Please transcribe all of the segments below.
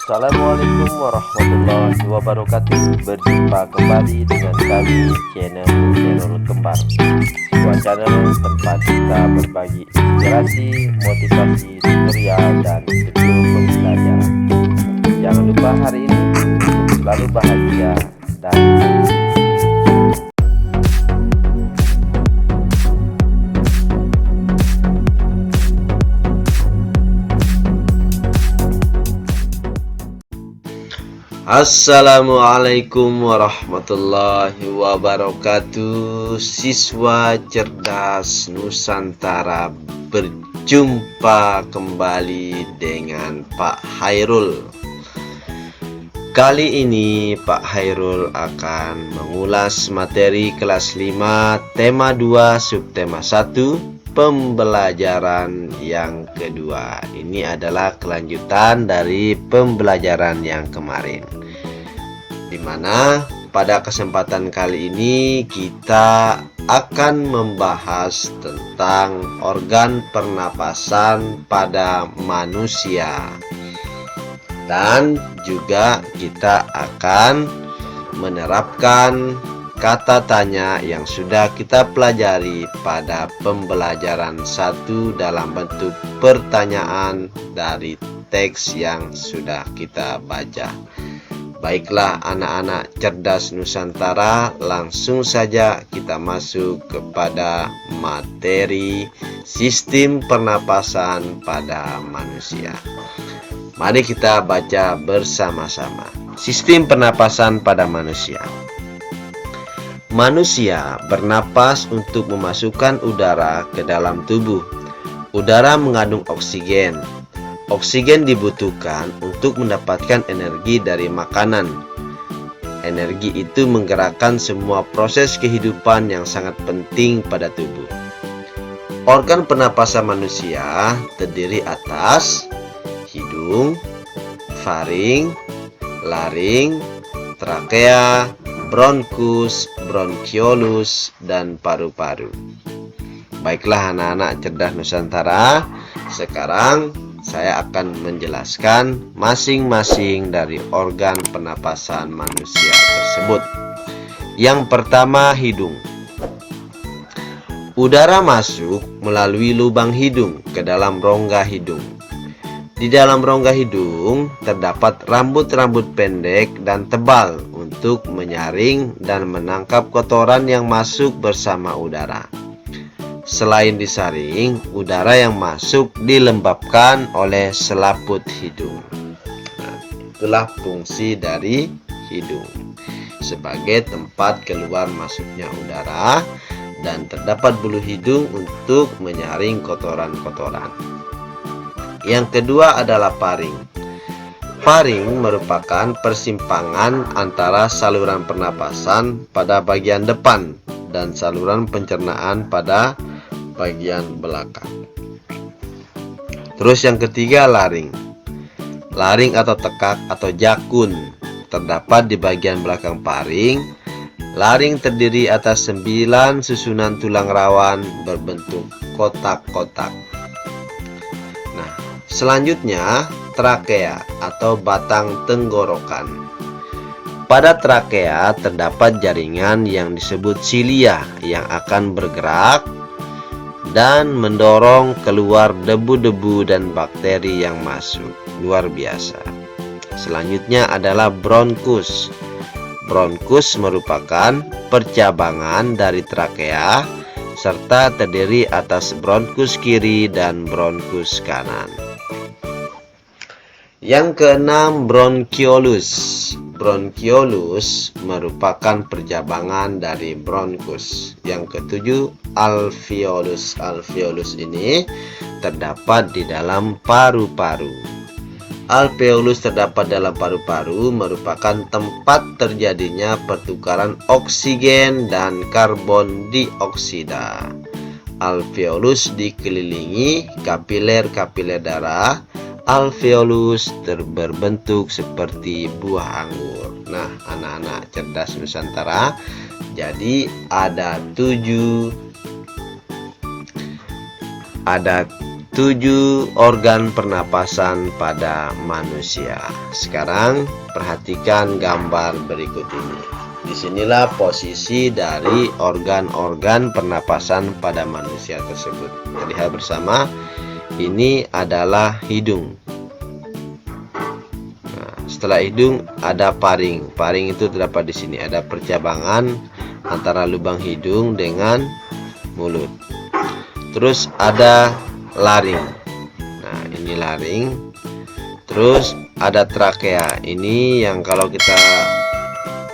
Assalamualaikum warahmatullahi wabarakatuh. Berjumpa kembali dengan kami channel Kembar, sebuah channel tempat kita berbagi inspirasi, motivasi, tutorial, dan video pembelajaran. Jangan lupa hari ini untuk selalu bahagia dan Assalamualaikum warahmatullahi wabarakatuh. Siswa cerdas Nusantara, berjumpa kembali dengan Pak Hairul. Kali ini Pak Hairul akan mengulas materi kelas 5 tema 2 subtema 1 pembelajaran yang kedua. Ini adalah kelanjutan dari pembelajaran yang kemarin, di mana pada kesempatan kali ini kita akan membahas tentang organ pernapasan pada manusia, dan juga kita akan menerapkan kata tanya yang sudah kita pelajari pada pembelajaran 1 dalam bentuk pertanyaan dari teks yang sudah kita baca. Baiklah anak-anak cerdas Nusantara, langsung saja kita masuk kepada materi sistem pernapasan pada manusia. Mari kita baca bersama-sama. Sistem pernapasan pada manusia. Manusia bernapas untuk memasukkan udara ke dalam tubuh. Udara mengandung oksigen. Oksigen dibutuhkan untuk mendapatkan energi dari makanan. Energi itu menggerakkan semua proses kehidupan yang sangat penting pada tubuh. Organ pernapasan manusia terdiri atas hidung, faring, laring, trakea, bronkus, bronkiolus, dan paru-paru. Baiklah anak-anak cerdas Nusantara, sekarang saya akan menjelaskan masing-masing dari organ pernapasan manusia tersebut. Yang pertama, hidung. Udara masuk melalui lubang hidung ke dalam rongga hidung. Di dalam rongga hidung terdapat rambut-rambut pendek dan tebal untuk menyaring dan menangkap kotoran yang masuk bersama udara. Selain disaring, udara yang masuk dilembabkan oleh selaput hidung. Nah, itulah fungsi dari hidung sebagai tempat keluar masuknya udara, dan terdapat bulu hidung untuk menyaring kotoran-kotoran. Yang kedua adalah paring. Paring merupakan persimpangan antara saluran pernapasan pada bagian depan dan saluran pencernaan pada bagian belakang. Terus yang ketiga, laring. Laring atau tekak atau jakun terdapat di bagian belakang paring. Laring terdiri atas 9 susunan tulang rawan berbentuk kotak-kotak. Selanjutnya, trakea atau batang tenggorokan. Pada trakea terdapat jaringan yang disebut silia yang akan bergerak dan mendorong keluar debu-debu dan bakteri yang masuk. Luar biasa. Selanjutnya adalah bronkus. Bronkus merupakan percabangan dari trakea serta terdiri atas bronkus kiri dan bronkus kanan. Yang keenam, bronkiolus. Bronkiolus merupakan percabangan dari bronkus. Yang ketujuh, alveolus. Alveolus ini terdapat di dalam paru-paru. Alveolus terdapat dalam paru-paru merupakan tempat terjadinya pertukaran oksigen dan karbon dioksida. Alveolus dikelilingi kapiler-kapiler darah. Alveolus berbentuk seperti buah anggur. Nah, anak-anak cerdas Nusantara, jadi ada 7 organ pernapasan pada manusia. Sekarang perhatikan gambar berikut ini. Disinilah posisi dari organ-organ pernapasan pada manusia tersebut. Kita lihat bersama. Ini adalah hidung. Nah, setelah hidung ada paring. Paring itu terdapat di sini. Ada percabangan antara lubang hidung dengan mulut. Terus ada laring. Nah, ini laring. Terus ada trakea. Ini yang kalau kita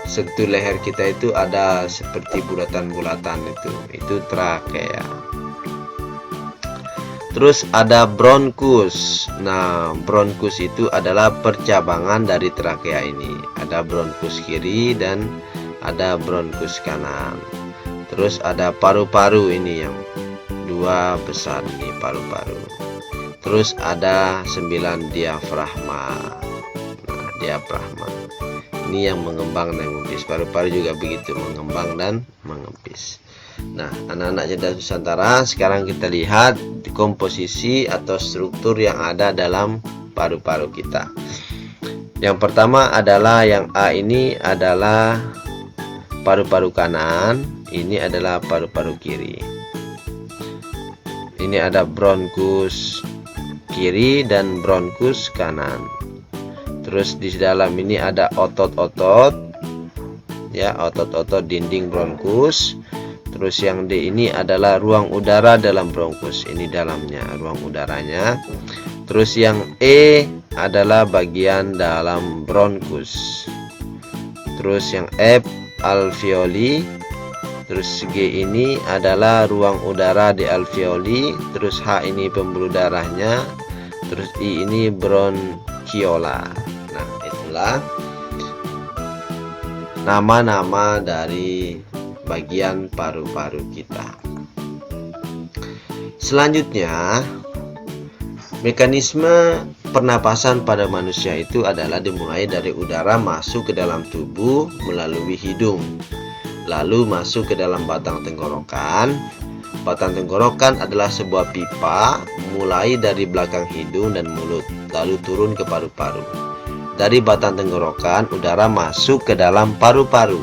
sentuh leher kita itu ada seperti bulatan-bulatan itu trakea. Terus ada bronkus. Nah, bronkus itu adalah percabangan dari trakea ini. Ada bronkus kiri dan ada bronkus kanan. Terus ada paru-paru, ini yang 2 besar ini paru-paru. Terus ada 9 diafragma. Nah, diafragma ini yang mengembang dan mengempis. Paru-paru juga begitu, mengembang dan mengempis. Nah, anak-anak cerdas Nusantara, sekarang kita lihat komposisi atau struktur yang ada dalam paru-paru kita. Yang pertama adalah yang A, ini adalah paru-paru kanan, ini adalah paru-paru kiri. Ini ada bronkus kiri dan bronkus kanan. Terus di dalam ini ada otot-otot, ya, otot-otot dinding bronkus. Terus yang D ini adalah ruang udara dalam bronkus. Ini dalamnya, ruang udaranya. Terus yang E adalah bagian dalam bronkus. Terus yang F alveoli. Terus G ini adalah ruang udara di alveoli. Terus H ini pembuluh darahnya. Terus I ini bronchiola. Nah, itulah nama-nama dari bagian paru-paru kita. Selanjutnya, mekanisme pernapasan pada manusia itu adalah dimulai dari udara masuk ke dalam tubuh melalui hidung, lalu masuk ke dalam batang tenggorokan. Batang tenggorokan adalah sebuah pipa mulai dari belakang hidung dan mulut, lalu turun ke paru-paru. Dari batang tenggorokan, udara masuk ke dalam paru-paru.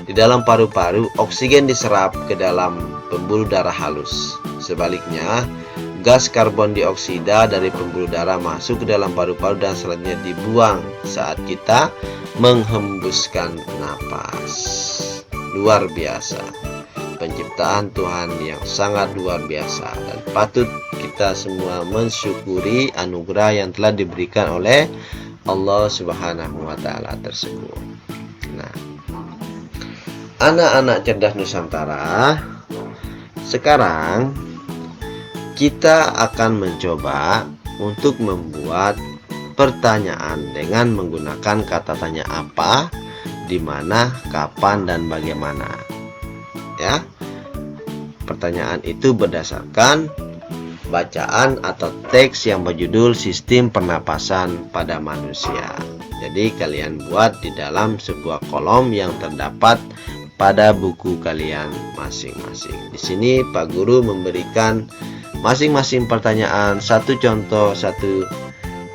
Di dalam paru-paru, oksigen diserap ke dalam pembuluh darah halus. Sebaliknya, gas karbon dioksida dari pembuluh darah masuk ke dalam paru-paru dan selanjutnya dibuang saat kita menghembuskan napas. Luar biasa. Penciptaan Tuhan yang sangat luar biasa, dan patut kita semua mensyukuri anugerah yang telah diberikan oleh Allah Subhanahu wa taala tersebut. Nah, anak-anak cerdas Nusantara, sekarang kita akan mencoba untuk membuat pertanyaan dengan menggunakan kata tanya apa, di mana, kapan, dan bagaimana. Ya, pertanyaan itu berdasarkan bacaan atau teks yang berjudul Sistem Pernapasan pada Manusia. Jadi kalian buat di dalam sebuah kolom yang terdapat pada buku kalian masing-masing. Di sini Pak Guru memberikan masing-masing pertanyaan, satu contoh, satu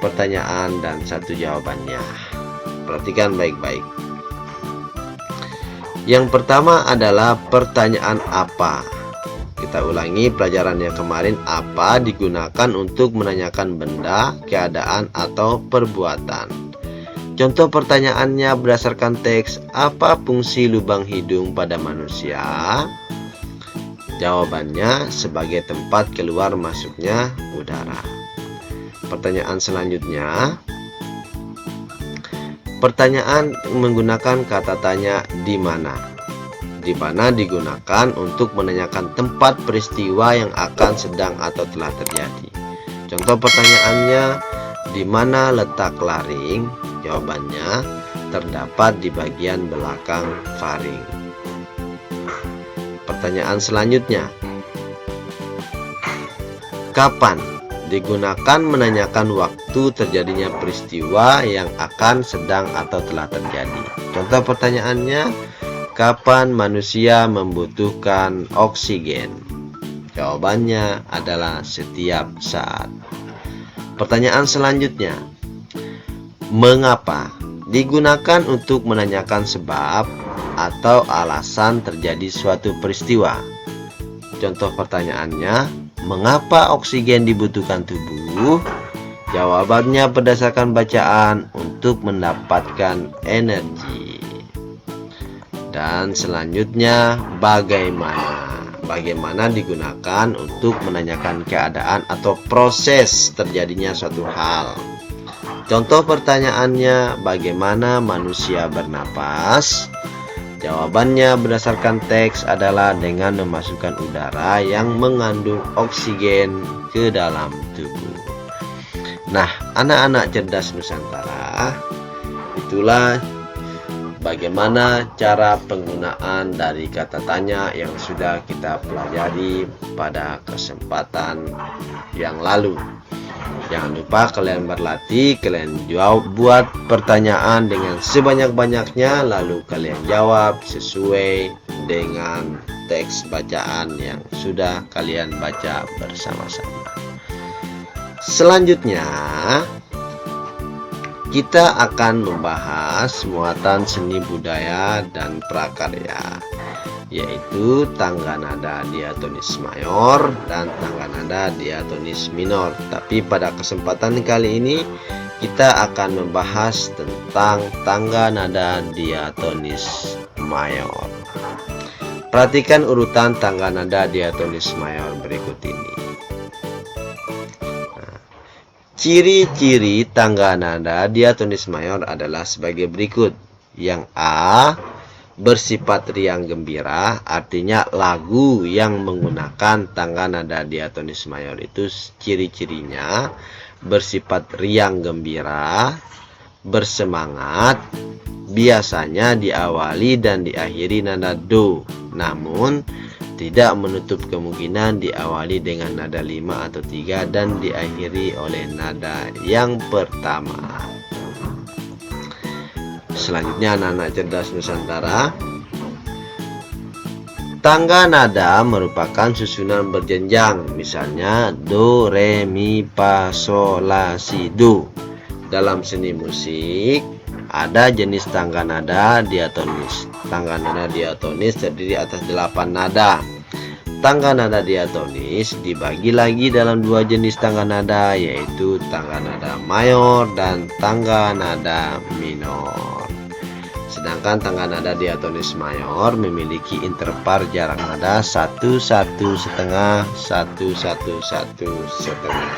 pertanyaan, dan satu jawabannya. Perhatikan baik-baik. Yang pertama adalah pertanyaan apa. Kita ulangi pelajaran yang kemarin. Apa digunakan untuk menanyakan benda, keadaan, atau perbuatan. Contoh pertanyaannya berdasarkan teks. Apa fungsi lubang hidung pada manusia? Jawabannya sebagai tempat keluar masuknya udara. Pertanyaan selanjutnya. Pertanyaan menggunakan kata tanya di mana. Di mana digunakan untuk menanyakan tempat peristiwa yang akan sedang atau telah terjadi. Contoh pertanyaannya, di mana letak laring? Jawabannya terdapat di bagian belakang faring. Pertanyaan selanjutnya, kapan digunakan menanyakan waktu terjadinya peristiwa yang akan, sedang, atau telah terjadi. Contoh pertanyaannya, kapan manusia membutuhkan oksigen? Jawabannya adalah setiap saat. Pertanyaan selanjutnya, mengapa digunakan untuk menanyakan sebab atau alasan terjadi suatu peristiwa? Contoh pertanyaannya, mengapa oksigen dibutuhkan tubuh? Jawabannya berdasarkan bacaan, untuk mendapatkan energi. Dan selanjutnya, bagaimana digunakan untuk menanyakan keadaan atau proses terjadinya suatu hal. Contoh pertanyaannya, bagaimana manusia bernapas? Jawabannya berdasarkan teks adalah dengan memasukkan udara yang mengandung oksigen ke dalam tubuh. Nah, anak-anak cerdas Nusantara, itulah bagaimana cara penggunaan dari kata tanya yang sudah kita pelajari pada kesempatan yang lalu. Jangan lupa kalian berlatih, kalian buat pertanyaan dengan sebanyak-banyaknya, lalu kalian jawab sesuai dengan teks bacaan yang sudah kalian baca bersama-sama. Selanjutnya, kita akan membahas muatan seni budaya dan prakarya, yaitu tangga nada diatonis mayor dan tangga nada diatonis minor. Tapi pada kesempatan kali ini kita akan membahas tentang tangga nada diatonis mayor. Perhatikan urutan tangga nada diatonis mayor berikut ini. Ciri-ciri tangga nada diatonis mayor adalah sebagai berikut. Yang A, bersifat riang gembira, artinya lagu yang menggunakan tangga nada diatonis mayor itu ciri-cirinya bersifat riang gembira, bersemangat, biasanya diawali dan diakhiri nada do, namun tidak menutup kemungkinan diawali dengan nada 5 atau 3 dan diakhiri oleh nada yang pertama. Selanjutnya, anak-anak cerdas Nusantara, tangga nada merupakan susunan berjenjang, misalnya do, re, mi, fa, sol, la, si, do. Dalam seni musik ada jenis tangga nada diatonis. Tangga nada diatonis terdiri atas 8 nada. Tangga nada diatonis dibagi lagi dalam 2 jenis tangga nada, yaitu tangga nada mayor dan tangga nada minor. Sedangkan tangga nada diatonis mayor memiliki interval jarak nada 1, 1, setengah, 1, 1, 1, setengah.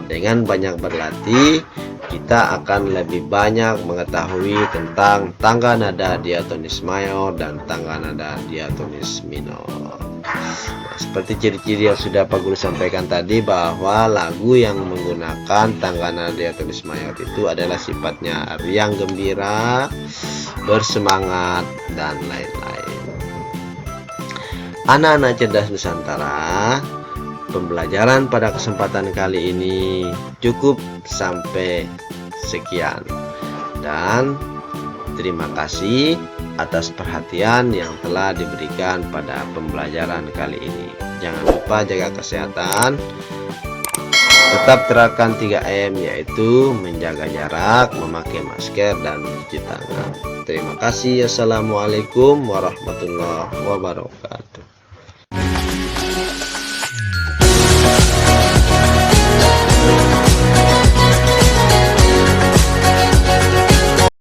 Dengan banyak berlatih, kita akan lebih banyak mengetahui tentang tangga nada diatonis mayor dan tangga nada diatonis minor. Nah, seperti ciri-ciri yang sudah Pak Guru sampaikan tadi, bahwa lagu yang menggunakan tangga nada diatonis mayor itu adalah sifatnya riang gembira, bersemangat, dan lain-lain. Anak-anak cerdas Nusantara, pembelajaran pada kesempatan kali ini cukup sampai sekian, dan terima kasih atas perhatian yang telah diberikan pada pembelajaran kali ini. Jangan lupa jaga kesehatan, tetap terapkan 3M, yaitu menjaga jarak, memakai masker, dan mencuci tangan. Terima kasih. Assalamualaikum warahmatullahi wabarakatuh.